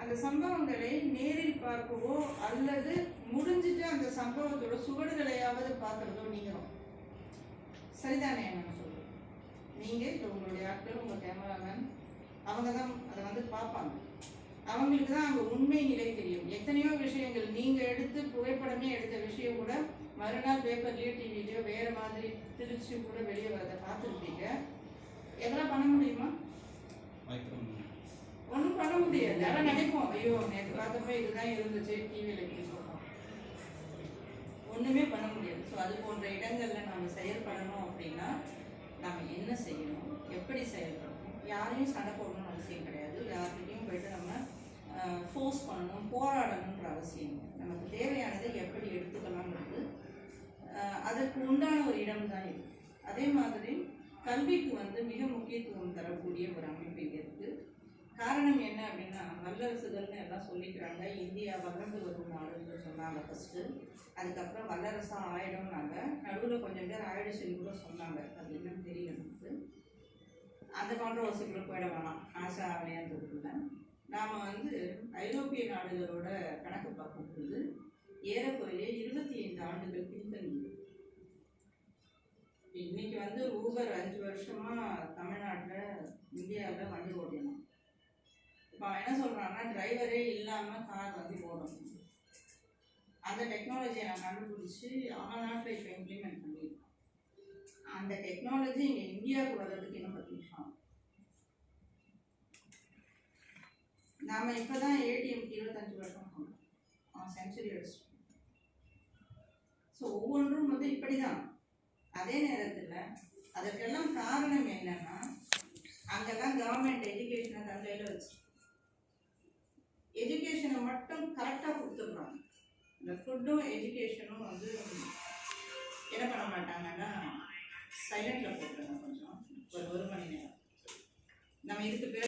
அந்த சம்பவங்களை நேரில் பார்க்கவோ அல்லது முடிஞ்சிட்டு அந்த சம்பவத்தோட சுவடுகளையாவது பார்க்கறதோ நீங்கிறோம். சரிதானே நான் சொல்றேன்? நீங்க இப்போ உங்களுடைய ஆட்கள், உங்க கேமராமேன், அவங்க தான் அதை வந்து பார்ப்பாங்க. அவங்களுக்கு தான் அங்கே உண்மை நிலை தெரியும். எத்தனையோ விஷயங்கள் நீங்கள் எடுத்து புகைப்படமே எடுத்த விஷயம் கூட மறுநாள் பேப்பர்லேயோ டிவிலையோ வேறு மாதிரி திருச்சி கூட வெளியே வரதை பார்த்துருப்பீங்க. எதெல்லாம் பண்ண முடியுமா? ஒன்றும் பண்ண முடியாது. அதெல்லாம் நினைப்போம், ஐயோ நேற்று பார்த்தப்ப இதுதான் இருந்துச்சு, டிவியில் இப்படி சொல்கிறோம். ஒன்றுமே பண்ண முடியாது. ஸோ அது போன்ற இடங்களில் நம்ம செயல்படணும் அப்படின்னா நம்ம என்ன செய்யணும், எப்படி செயல்படணும்? யாரையும் சண்டை போடணும்னு அவசியம் கிடையாது. யார்கிட்டையும் போய்ட்டு நம்ம ஃபோர்ஸ் பண்ணணும், போராடணுன்ற அவசியம். நமக்கு தேவையானதை எப்படி எடுத்துக்கலாம்ன்றது அதற்கு உண்டான ஒரு இடம் தான் இது. அதே மாதிரி கல்விக்கு வந்து மிக முக்கியத்துவம் தரக்கூடிய ஒரு அமைப்பு இது இருக்குது. காரணம் என்ன அப்படின்னா, வல்லரசுகள்னு எல்லாம் சொல்லிக்கிறாங்க. இந்தியா வளர்ந்து வரும் நாடுன்னு சொன்னாங்க ஃபஸ்ட்டு. அதுக்கப்புறம் வல்லரசாக ஆயிடும்னாங்க. நடுவில் கொஞ்சம் பேர் ஆயிடுச்சுன்னு கூட சொன்னாங்க. அது என்னன்னு தெரியல நமக்கு. அந்த கான்ட்ரவர்சிக்குள்ள போயிட வேணாம், ஆசை ஆகலையான்றதுக்குள்ள. நாம் வந்து ஐரோப்பிய நாடுகளோட கணக்கு பார்க்கும்போது ஏறக்குறைய 25 ஆண்டுகள் பின்தங்கி. இன்னைக்கு வந்து ஊபர் 5 வருஷமாக தமிழ்நாட்டில் இந்தியாவில் வண்டி ஓட்டணும். இப்போ அவன் என்ன சொல்கிறான்னா, டிரைவரே இல்லாமல் கார் வந்து ஓடணும். அந்த டெக்னாலஜியை நான் கண்டுபிடிச்சி அவன் நாட்டில் இப்போ இம்ப்ளிமெண்ட் பண்ணியிருக்கான். அந்த டெக்னாலஜி இங்கே இந்தியாவுக்கு வர்றதுக்கு இன்னும் 10 நிமிஷம். நாம் இப்போ தான் ஏடிஎம்க்கு 25 வருஷம் சொன்னோம். அவன் சென்ச்சுரி அடிச்சிட்டோம். ஸோ ஒவ்வொன்றும் வந்து இப்படி தான். அதே நேரத்தில் அதற்கெல்லாம் காரணம் என்னன்னா, அங்கெல்லாம் கவர்மெண்ட் எஜுகேஷனை தந்தையில் வச்சு எஜுகேஷனை மட்டும் கரெக்டாக கொடுத்துடுறாங்க. இந்த ஃபுட்டும் எஜுகேஷனும் வந்து என்ன பண்ண மாட்டாங்கன்னா, சைலண்டில் போட்டுருங்க கொஞ்சம், ஒரு மணி நேரம். நம்ம இதுக்கு பேர்